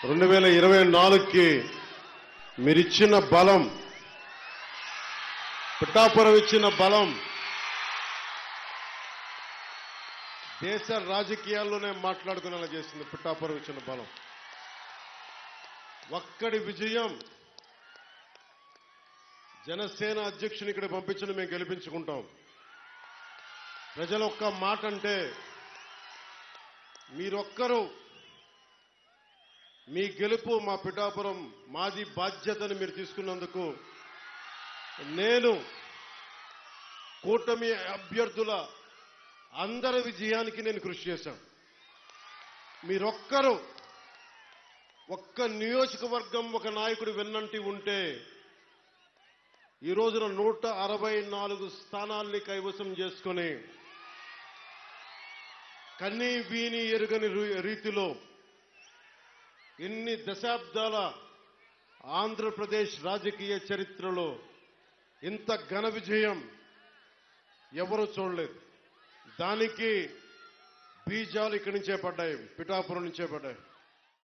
2024కి మీరిచ్చిన బలం, పిఠాపురం ఇచ్చిన బలం దేశ రాజకీయాల్లోనే మాట్లాడుకునేలా చేసింది. పిఠాపురం ఇచ్చిన బలం, ఒక్కడి విజయం. జనసేన అధ్యక్షుని ఇక్కడ పంపించిన మేము గెలిపించుకుంటాం. ప్రజలు ఒక్క మాట అంటే మీరొక్కరు, మీ గెలుపు మా పిఠాపురం మాది బాధ్యతని మీరు తీసుకున్నందుకు నేను కూటమి అభ్యర్థుల అందరి విజయానికి నేను కృషి చేశాను. మీరొక్కరు ఒక్క నియోజకవర్గం ఒక నాయకుడు వెన్నంటి ఉంటే ఈ రోజున 164 స్థానాల్ని కైవసం చేసుకుని కన్నీ వీని ఎరుగని రీతిలో ఎన్ని దశాబ్దాల ఆంధ్రప్రదేశ్ రాజకీయ చరిత్రలో ఇంత ఘన విజయం ఎవరూ చూడలేదు. దానికి బీజాలు ఇక్కడి నుంచే పడ్డాయి, పిఠాపురం నుంచే పడ్డాయి.